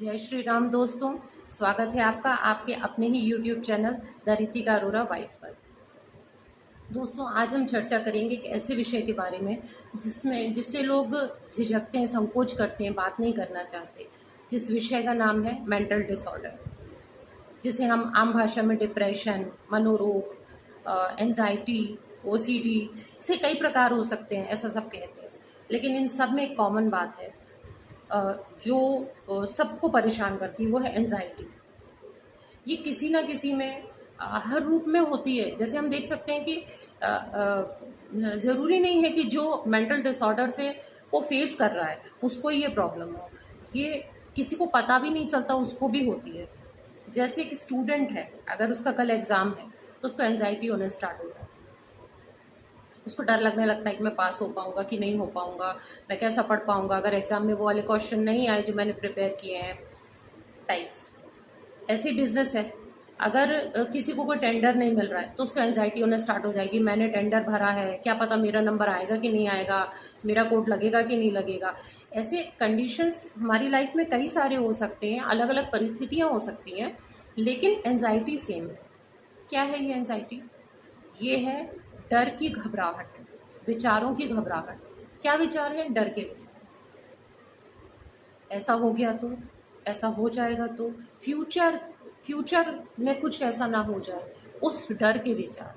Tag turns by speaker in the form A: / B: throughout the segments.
A: जय श्री राम दोस्तों। स्वागत है आपका आपके अपने ही YouTube channel the Ritika Arora wife पर। दोस्तों, आज हम चर्चा करेंगे एक ऐसे विषय के बारे में जिससे लोग झिझकते हैं, संकोच करते हैं, बात नहीं करना चाहते। जिस विषय का नाम है मेंटल डिसऑर्डर, जिसे हम आम भाषा में डिप्रेशन, मनोरोग, एंजाइटी, ओसीडी से कई प्रकार हो सकते हैं, ऐसा सब कहते हैं। लेकिन इन सब में एक कॉमन बात है जो सबको परेशान करती है, वो है एंजाइटी। ये किसी ना किसी में हर रूप में होती है। जैसे हम देख सकते हैं कि ज़रूरी नहीं है कि जो मेंटल डिसऑर्डर से वो फेस कर रहा है उसको ये प्रॉब्लम हो। ये किसी को पता भी नहीं चलता, उसको भी होती है। जैसे एक स्टूडेंट है, अगर उसका कल एग्ज़ाम है तो उसको एंजाइटी होने स्टार्ट हो जाती है। उसको डर लगने लगता है कि मैं पास हो पाऊंगा कि नहीं हो पाऊंगा, मैं कैसा पढ़ पाऊंगा अगर एग्ज़ाम में वो वाले क्वेश्चन नहीं आए जो मैंने प्रिपेयर किए हैं, टाइप्स। ऐसे बिजनेस है, अगर किसी को कोई टेंडर नहीं मिल रहा है तो उसको एंजाइटी होना स्टार्ट हो जाएगी। मैंने टेंडर भरा है, क्या पता मेरा नंबर आएगा कि नहीं आएगा, मेरा कोड लगेगा कि नहीं लगेगा। ऐसे कंडीशंस हमारी लाइफ में कई सारे हो सकते हैं, अलग अलग परिस्थितियाँ हो सकती हैं, लेकिन एंजाइटी सेम है। क्या है ये एंजाइटी? ये है डर की घबराहट, विचारों की घबराहट। क्या विचार है? डर के विचार। ऐसा हो गया तो, ऐसा हो जाएगा तो, फ्यूचर फ्यूचर में कुछ ऐसा ना हो जाए, उस डर के विचार।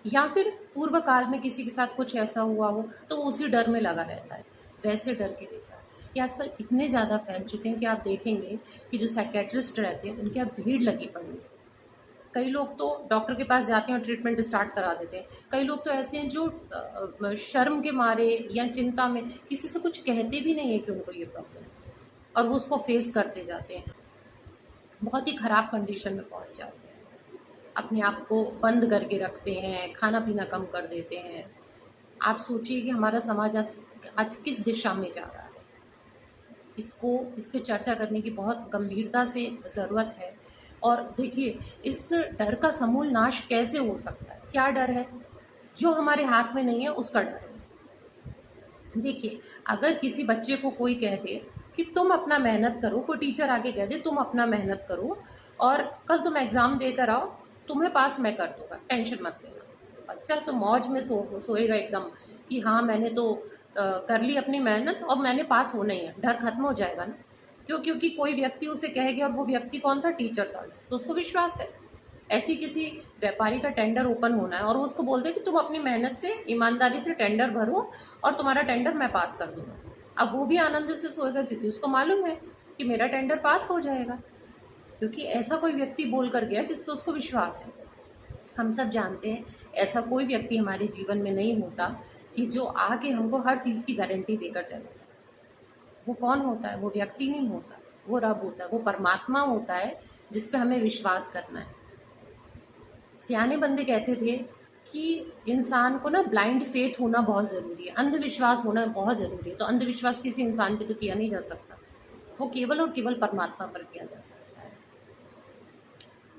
A: या फिर पूर्व काल में किसी के साथ कुछ ऐसा हुआ हो तो उसी डर में लगा रहता है, वैसे डर के विचार। ये आजकल इतने ज़्यादा फैल चुके हैं कि आप देखेंगे कि जो साइकेट्रिस्ट रहते हैं उनकी अब भीड़ लगी पड़ी है। कई लोग तो डॉक्टर के पास जाते हैं और ट्रीटमेंट स्टार्ट करा देते हैं। कई लोग तो ऐसे हैं जो शर्म के मारे या चिंता में किसी से कुछ कहते भी नहीं है कि उनको ये प्रॉब्लम है, और वो उसको फेस करते जाते हैं, बहुत ही ख़राब कंडीशन में पहुंच जाते हैं। अपने आप को बंद करके रखते हैं, खाना पीना कम कर देते हैं। आप सोचिए कि हमारा समाज आज किस दिशा में जा रहा है। इस पे चर्चा करने की बहुत गंभीरता से ज़रूरत है। और देखिए, इस डर का समूल नाश कैसे हो सकता है? क्या डर है? जो हमारे हाथ में नहीं है उसका डर है। देखिए, अगर किसी बच्चे को कोई कह दे कि तुम अपना मेहनत करो, कोई टीचर आके कह दे तुम अपना मेहनत करो और कल तुम एग्ज़ाम देकर आओ, तुम्हें पास मैं कर दूंगा, टेंशन मत लेना। बच्चा तो मौज में सोएगा एकदम कि हाँ, मैंने तो कर ली अपनी मेहनत और मैंने पास होना ही है। डर खत्म हो जाएगा ना। क्यों? क्योंकि कोई व्यक्ति उसे कह गया, और वो व्यक्ति कौन था? टीचर था, तो उसको विश्वास है। ऐसी किसी व्यापारी का टेंडर ओपन होना है और वो उसको बोल दे कि तुम अपनी मेहनत से, ईमानदारी से टेंडर भरो और तुम्हारा टेंडर मैं पास कर दूंगा। अब वो भी आनंद से सोएगा क्योंकि उसको मालूम है कि मेरा टेंडर पास हो जाएगा, क्योंकि ऐसा कोई व्यक्ति बोल कर गया जिस पर उसको विश्वास है। हम सब जानते हैं ऐसा कोई व्यक्ति हमारे जीवन में नहीं होता कि जो आके हमको हर चीज़ की गारंटी देकर चले जाए। वो कौन होता है? वो व्यक्ति नहीं होता, वो रब होता है, वो परमात्मा होता है जिस पे हमें विश्वास करना है। सियाने बंदे कहते थे कि इंसान को ना ब्लाइंड फेथ होना बहुत ज़रूरी है, अंधविश्वास होना बहुत ज़रूरी है। तो अंधविश्वास किसी इंसान पे तो किया नहीं जा सकता, वो केवल और केवल परमात्मा पर किया जा सकता है।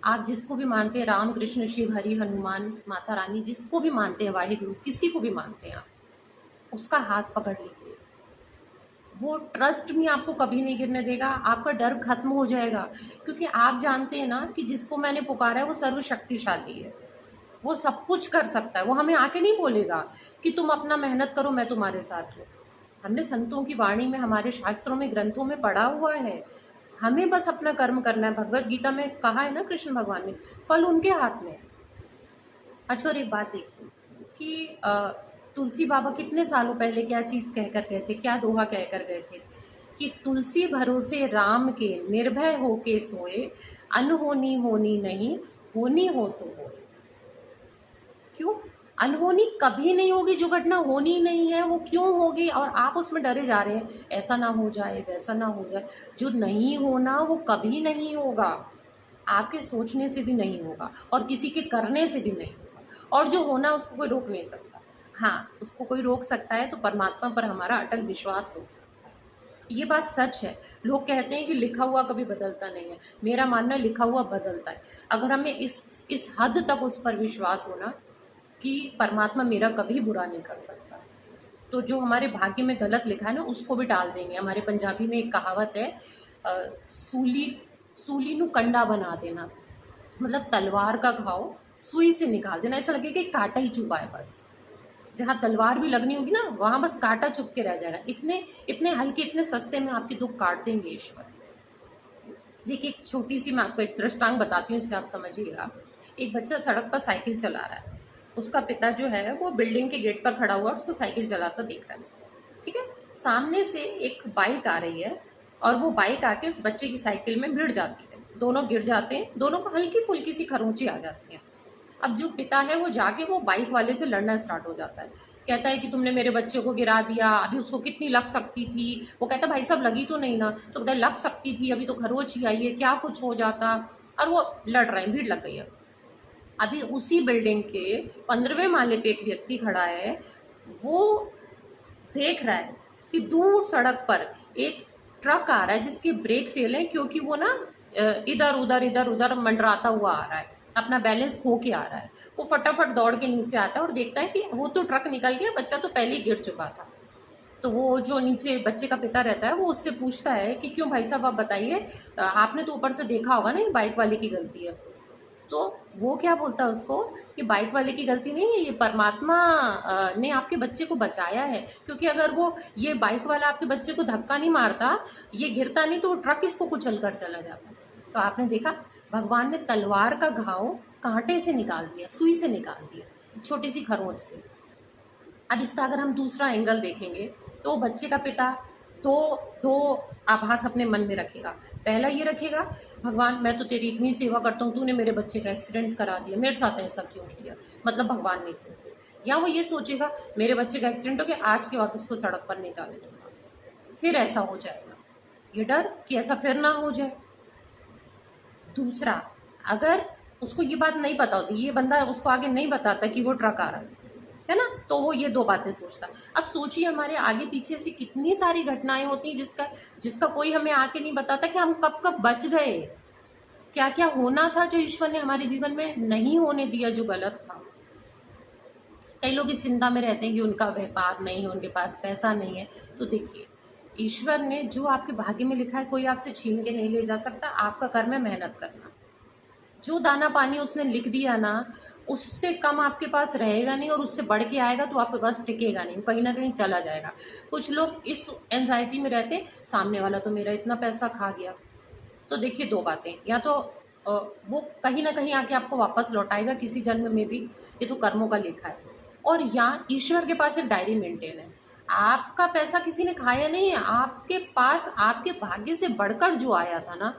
A: आप जिसको भी मानते हैं, राम कृष्ण शिव हरि हनुमान माता रानी, जिसको भी मानते हैं, वाहिगुरु, किसी को भी मानते हैं आप, उसका हाथ पकड़ लीजिए। वो ट्रस्ट में आपको कभी नहीं गिरने देगा, आपका डर खत्म हो जाएगा। क्योंकि आप जानते हैं ना कि जिसको मैंने पुकारा है वो सर्वशक्तिशाली है, वो सब कुछ कर सकता है। वो हमें आके नहीं बोलेगा कि तुम अपना मेहनत करो, मैं तुम्हारे साथ हूँ। हमने संतों की वाणी में, हमारे शास्त्रों में, ग्रंथों में पढ़ा हुआ है, हमें बस अपना कर्म करना है। भगवत गीता में कहा है ना कृष्ण भगवान ने, फल उनके हाथ में है। अच्छा, और एक बात देखिए कि तुलसी बाबा कितने सालों पहले क्या चीज़ कहकर गए थे, क्या दोहा कहकर गए थे कि तुलसी भरोसे राम के, निर्भय होके सोए, अनहोनी होनी नहीं, होनी हो सो होए। क्यों? अनहोनी कभी नहीं होगी। जो घटना होनी नहीं है वो क्यों होगी? और आप उसमें डरे जा रहे हैं, ऐसा ना हो जाए, वैसा ना हो जाए। जो नहीं होना वो कभी नहीं होगा, आपके सोचने से भी नहीं होगा और किसी के करने से भी नहीं होगा। और जो होना उसको कोई रोक नहीं सकता। हाँ, उसको कोई रोक सकता है तो परमात्मा पर हमारा अटल विश्वास रोक सकता है। ये बात सच है। लोग कहते हैं कि लिखा हुआ कभी बदलता नहीं है, मेरा मानना है लिखा हुआ बदलता है। अगर हमें इस हद तक उस पर विश्वास होना कि परमात्मा मेरा कभी बुरा नहीं कर सकता, तो जो हमारे भाग्य में गलत लिखा है ना उसको भी टाल देंगे। हमारे पंजाबी में एक कहावत है, सूली सूली नु कंडा बना देना, मतलब तलवार का घाव सुई से निकाल देना, ऐसा लगेगा कि कांटा ही चुभा है बस। जहाँ तलवार भी लगनी होगी ना वहाँ बस कांटा चुभ के रह जाएगा। इतने इतने हल्के इतने सस्ते में आपके दुख काट देंगे ईश्वर। देखिए एक छोटी सी मैं आपको एक दृष्टांत बताती हूँ, इससे आप समझिएगा। एक बच्चा सड़क पर साइकिल चला रहा है, उसका पिता जो है वो बिल्डिंग के गेट पर खड़ा हुआ उसको साइकिल चलाता देख रहा है। ठीक है, सामने से एक बाइक आ रही है और वो बाइक आके उस बच्चे की साइकिल में भिड़ जाती है, दोनों गिर जाते हैं, दोनों को हल्की फुल्की सी खरोंची आ जाती है। अब जो पिता है वो जाके वो बाइक वाले से लड़ना स्टार्ट हो जाता है, कहता है कि तुमने मेरे बच्चे को गिरा दिया, अभी उसको कितनी लग सकती थी। वो कहता भाई साहब लगी तो नहीं ना, तो कहता लग सकती थी, अभी तो खरोच ही आई है, क्या कुछ हो जाता। और वो लड़ रहे हैं, भीड़ लग गई है। अभी उसी बिल्डिंग के 15वें माले पे एक व्यक्ति खड़ा है, वो देख रहा है कि दूर सड़क पर एक ट्रक आ रहा है जिसके ब्रेक फेल है, क्योंकि वो ना इधर उधर मंडराता हुआ आ रहा है, अपना बैलेंस खो के आ रहा है। वो फटाफट दौड़ के नीचे आता है और देखता है कि वो तो ट्रक निकल गया, बच्चा तो पहले ही गिर चुका था। तो वो जो नीचे बच्चे का पिता रहता है वो उससे पूछता है कि क्यों भाई साहब आप बताइए, आपने तो ऊपर से देखा होगा ना ये बाइक वाले की गलती है। तो वो क्या बोलता है उसको कि बाइक वाले की गलती नहीं है, ये परमात्मा ने आपके बच्चे को बचाया है, क्योंकि अगर वो ये बाइक वाला आपके बच्चे को धक्का नहीं मारता, ये गिरता नहीं, तो वो ट्रक इसको कुचल कर चला जाता। तो आपने देखा भगवान ने तलवार का घाव कांटे से निकाल दिया, सुई से निकाल दिया, छोटी सी खरोंच से। अब इसका अगर हम दूसरा एंगल देखेंगे तो बच्चे का पिता दो दो आभास अपने मन में रखेगा। पहला ये रखेगा भगवान मैं तो तेरी इतनी सेवा करता हूँ, तूने मेरे बच्चे का एक्सीडेंट करा दिया, मेरे साथ ऐसा क्यों किया, मतलब भगवान नहीं सुनते। या वो ये सोचेगा मेरे बच्चे का एक्सीडेंट हो गया, आज के बाद उसको सड़क पर नहीं जाने दूंगा, फिर ऐसा हो जाएगा, ये डर कि ऐसा फिर ना हो जाए। दूसरा, अगर उसको ये बात नहीं पता होती, ये बंदा उसको आगे नहीं बताता कि वो ट्रक आ रहा है ना, तो वो ये दो बातें सोचता। अब सोचिए हमारे आगे पीछे ऐसी कितनी सारी घटनाएं होती हैं जिसका जिसका कोई हमें आके नहीं बताता कि हम कब कब बच गए, क्या क्या होना था जो ईश्वर ने हमारे जीवन में नहीं होने दिया, जो गलत था। कई लोग इस चिंता में रहते हैं कि उनका व्यापार नहीं है, उनके पास पैसा नहीं है। तो देखिए ईश्वर ने जो आपके भाग्य में लिखा है कोई आपसे छीन के नहीं ले जा सकता। आपका कर्म है मेहनत करना, जो दाना पानी उसने लिख दिया ना उससे कम आपके पास रहेगा नहीं, और उससे बढ़ के आएगा तो आपके पास टिकेगा नहीं, कहीं ना कहीं चला जाएगा। कुछ लोग इस एंजाइटी में रहते, सामने वाला तो मेरा इतना पैसा खा गया। तो देखिए दो बातें, या तो वो कहीं ना कहीं आके आपको वापस लौटाएगा किसी जन्म में भी, ये तो कर्मों का लेखा है। और यहाँ ईश्वर के पास एक डायरी मेंटेन है, आपका पैसा किसी ने खाया नहीं है, आपके पास आपके भाग्य से बढ़कर जो आया था ना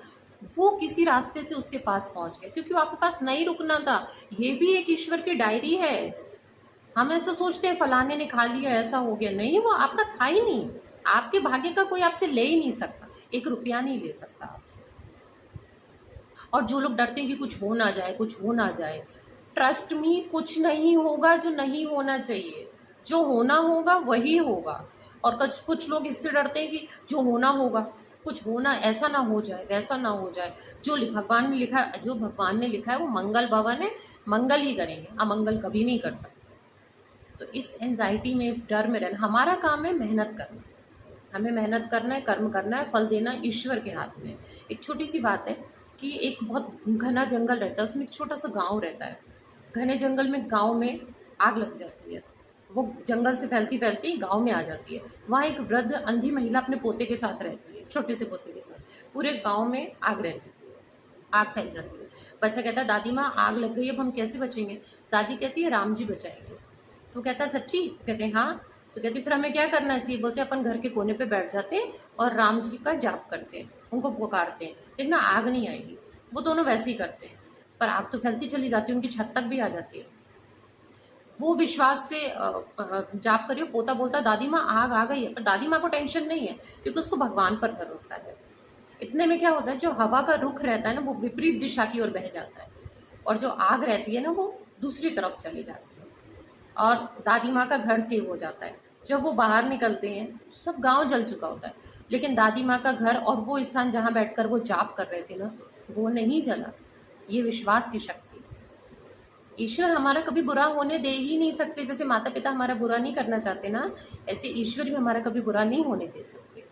A: वो किसी रास्ते से उसके पास पहुंच गया, क्योंकि वो आपके पास नहीं रुकना था। ये भी एक ईश्वर की डायरी है। हम ऐसा सोचते हैं फलाने ने खा लिया ऐसा हो गया, नहीं, वो आपका था ही नहीं। आपके भाग्य का कोई आपसे ले ही नहीं सकता, एक रुपया नहीं ले सकता आपसे। और जो लोग डरते हैं कि कुछ हो ना जाए, कुछ हो ना जाए, ट्रस्ट मी कुछ नहीं होगा जो नहीं होना चाहिए, जो होना होगा वही होगा। और कुछ कुछ लोग इससे डरते हैं कि जो होना होगा, कुछ होना ऐसा ना हो जाए वैसा ना हो जाए। जो भगवान ने लिखा, जो भगवान ने लिखा है वो मंगल भवन है, मंगल ही करेंगे, अमंगल कभी नहीं कर सकते। तो इस एंजाइटी में, इस डर में रहना, हमारा काम है मेहनत करना, हमें मेहनत करना है, कर्म करना है, फल देना ईश्वर के हाथ में। एक छोटी सी बात है कि एक बहुत घना जंगल रहता है, उसमें एक छोटा सा गांव रहता है। घने जंगल में गांव में आग लग जाती है, वो जंगल से फैलती फैलती गांव में आ जाती है। वहाँ एक वृद्ध अंधी महिला अपने पोते के साथ रहती है, छोटे से पोते के साथ। पूरे गांव में आग रहती है, आग फैल जाती है। बच्चा कहता है दादी माँ आग लग गई, अब हम कैसे बचेंगे। दादी कहती है राम जी बचाएंगे। तो कहता है सच्ची, कहते हैं हाँ। तो कहती फिर हमें क्या करना चाहिए। बोलते अपन घर के कोने पे बैठ जाते हैं और राम जी का जाप करते हैं, उनको पुकारते हैं, देखना आग नहीं आएगी। वो दोनों वैसे ही करते हैं, पर आग तो फैलती चली जाती है, उनकी छत तक भी आ जाती है। वो विश्वास से जाप करियो। पोता बोलता दादी माँ आग आ गई है, पर दादी माँ को टेंशन नहीं है क्योंकि उसको भगवान पर भरोसा है। इतने में क्या होता है, जो हवा का रुख रहता है ना वो विपरीत दिशा की ओर बह जाता है, और जो आग रहती है ना वो दूसरी तरफ चली जाती है, और दादी माँ का घर सेव हो जाता है। जब वो बाहर निकलते हैं सब गांव जल चुका होता है, लेकिन दादी माँ का घर और वो स्थान जहाँ बैठकर वो जाप कर रहे थे ना वो नहीं जला। ये विश्वास की शक्ति। ईश्वर हमारा कभी बुरा होने दे ही नहीं सकते। जैसे माता पिता हमारा बुरा नहीं करना चाहते ना, ऐसे ईश्वर भी हमारा कभी बुरा नहीं होने दे सकते।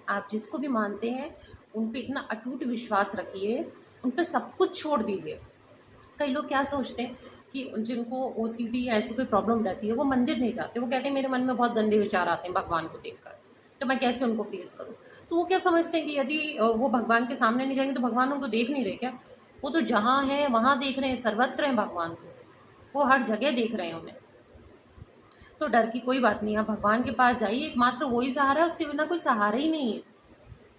A: आप जिसको भी मानते हैं उन पे इतना अटूट विश्वास रखिए, उन पे सब कुछ छोड़ दीजिए। कई लोग क्या सोचते हैं कि जिनको ओसीडी या ऐसी कोई प्रॉब्लम रहती है वो मंदिर नहीं जाते, वो कहते हैं मेरे मन में बहुत गंदे विचार आते हैं भगवान को देखकर, तो मैं कैसे उनको फेस करूँ। तो वो क्या समझते हैं कि यदि वो भगवान के सामने नहीं जाएंगे तो भगवान उनको देख नहीं रहे क्या? वो तो जहाँ है वहाँ देख रहे हैं, सर्वत्र हैं भगवान को, वो हर जगह देख रहे हैं उन्हें। तो डर की कोई बात नहीं, आप भगवान के पास जाइए, एकमात्र वही सहारा है, उसके बिना कोई सहारा ही नहीं है।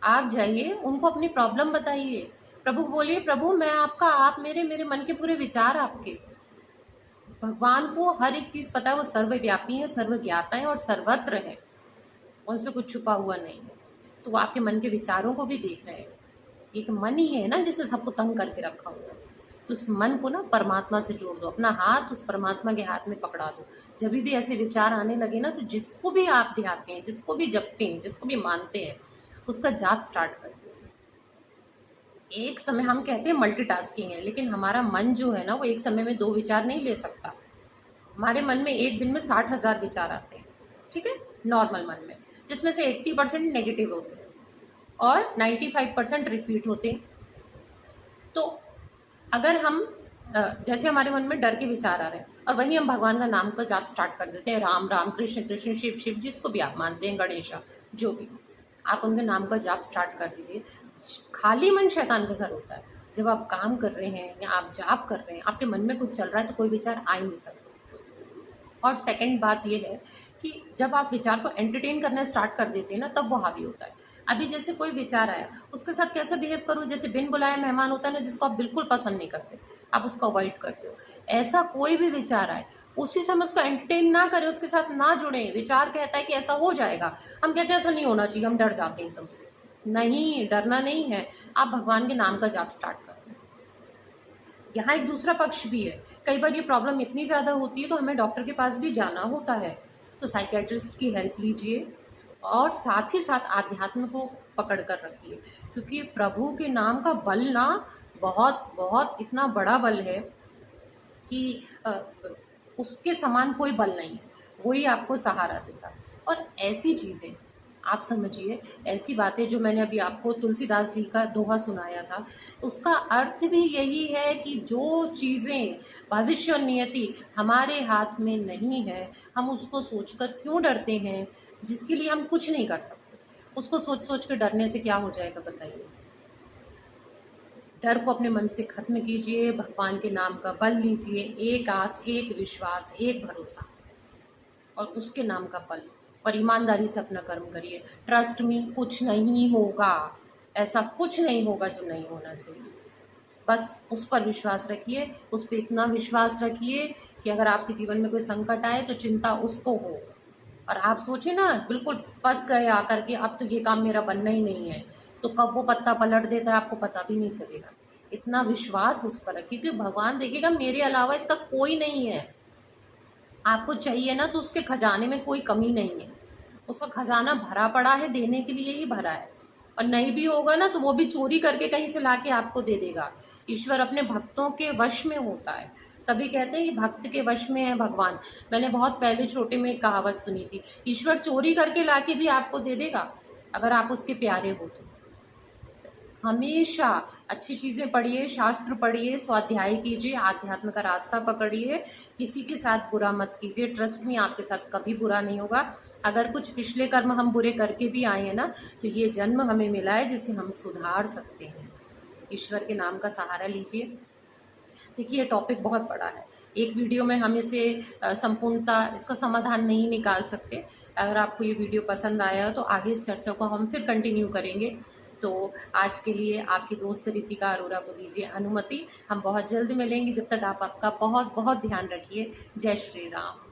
A: आप जाइए, उनको अपनी प्रॉब्लम बताइए, प्रभु को बोलिए प्रभु मैं आपका, आप मेरे, मेरे मन के पूरे विचार आपके। भगवान को हर एक चीज़ पता है, वो सर्वव्यापी है, सर्वज्ञाता है और सर्वत्र है, उनसे कुछ छुपा हुआ नहीं है। तो वो आपके मन के विचारों को भी देख रहे हैं। एक मन ही है ना जिसने सबको तंग करके रखा हुआ है। तो उस मन को ना परमात्मा से जोड़ दो, अपना हाथ उस परमात्मा के हाथ में पकड़ा दो। जब भी ऐसे विचार आने लगे ना, तो जिसको भी आप ध्याते हैं, जिसको भी जपते हैं, जिसको भी मानते हैं, उसका जाप स्टार्ट कर दीजिए। एक समय, हम कहते हैं मल्टीटास्किंग है, लेकिन हमारा मन जो है ना वो एक समय में 2 विचार नहीं ले सकता। हमारे मन में एक दिन में 60,000 विचार आते हैं, ठीक है, नॉर्मल मन में, जिसमें से 80% नेगेटिव होते हैं और 95% रिपीट होते हैं। तो अगर हम जैसे हमारे मन में डर के विचार आ रहे हैं और वहीं हम भगवान का नाम का जाप स्टार्ट कर देते हैं, राम राम, कृष्ण कृष्ण, शिव शिव, जिसको भी आप मानते हैं, गणेशा, जो भी, आप उनके नाम का जाप स्टार्ट कर दीजिए। खाली मन शैतान का घर होता है। जब आप काम कर रहे हैं या आप जाप कर रहे हैं, आपके मन में कुछ चल रहा है, तो कोई विचार आ ही नहीं सकता। और सेकंड बात ये है कि जब आप विचार को एंटरटेन करना स्टार्ट कर देते हैं ना, तब वो हावी होता है। अभी जैसे कोई विचार आया, उसके साथ कैसे बिहेव करो, जैसे बिन बुलाए मेहमान होता है ना, जिसको आप बिल्कुल पसंद नहीं करते, आप उसको अवॉइड करते हो। ऐसा कोई भी विचार आए, उसी समय उसको एंटरटेन ना करें, उसके साथ ना जुड़े। विचार कहता है कि ऐसा हो जाएगा, हम कहते हैं ऐसा नहीं होना चाहिए, हम डर जाते हैं एकदम से। नहीं, डरना नहीं है, आप भगवान के नाम का जाप स्टार्ट करें। यहाँ एक दूसरा पक्ष भी है, कई बार ये प्रॉब्लम इतनी ज़्यादा होती है तो हमें डॉक्टर के पास भी जाना होता है, तो साइकेट्रिस्ट की हेल्प लीजिए और साथ ही साथ आध्यात्म को पकड़ कर रखिए, क्योंकि प्रभु के नाम का बल ना बहुत बहुत इतना बड़ा बल है कि उसके समान कोई बल नहीं है, वही आपको सहारा देता। और ऐसी चीज़ें आप समझिए, ऐसी बातें जो मैंने अभी आपको तुलसीदास जी का दोहा सुनाया था, उसका अर्थ भी यही है कि जो चीज़ें भविष्य और नियति हमारे हाथ में नहीं है, हम उसको सोचकर क्यों डरते हैं, जिसके लिए हम कुछ नहीं कर सकते। उसको सोच सोच कर डरने से क्या हो जाएगा बताइए। डर को अपने मन से खत्म कीजिए, भगवान के नाम का बल लीजिए, एक आस, एक विश्वास, एक भरोसा, और उसके नाम का बल, और ईमानदारी से अपना कर्म करिए। ट्रस्ट में कुछ नहीं होगा, ऐसा कुछ नहीं होगा जो नहीं होना चाहिए। बस उस पर विश्वास रखिए, उस पर इतना विश्वास रखिए कि अगर आपके जीवन में कोई संकट आए तो चिंता उसको हो। और आप सोचिए ना, बिल्कुल फंस गए आकर के, अब तो ये काम मेरा बनना ही नहीं है, तो कब वो पत्ता पलट देता है आपको पता भी नहीं चलेगा। इतना विश्वास उस पर रखिए कि भगवान देखेगा, मेरे अलावा इसका कोई नहीं है। आपको चाहिए ना तो उसके खजाने में कोई कमी नहीं है, उसका खजाना भरा पड़ा है, देने के लिए ही भरा है। और नहीं भी होगा ना तो वो भी चोरी करके कहीं से लाके आपको दे देगा। ईश्वर अपने भक्तों के वश में होता है, तभी कहते हैं कि भक्त के वश में है भगवान। मैंने बहुत पहले छोटे में एक कहावत सुनी थी, ईश्वर चोरी करके लाके भी आपको दे देगा अगर आप उसके प्यारे हो तो। हमेशा अच्छी चीज़ें पढ़िए, शास्त्र पढ़िए, स्वाध्याय कीजिए, आध्यात्म का रास्ता पकड़िए, किसी के साथ बुरा मत कीजिए। ट्रस्ट में आपके साथ कभी बुरा नहीं होगा। अगर कुछ पिछले कर्म हम बुरे करके भी आए हैं ना, तो ये जन्म हमें मिला है जिसे हम सुधार सकते हैं। ईश्वर के नाम का सहारा लीजिए। देखिए, ये टॉपिक बहुत बड़ा है, एक वीडियो में हम इसे संपूर्णता इसका समाधान नहीं निकाल सकते। अगर आपको ये वीडियो पसंद आया तो आगे इस चर्चा को हम फिर कंटिन्यू करेंगे। तो आज के लिए आपकी दोस्त रितिका अरोरा को दीजिए अनुमति। हम बहुत जल्द मिलेंगे, जब तक आप आपका बहुत बहुत ध्यान रखिए। जय श्री राम।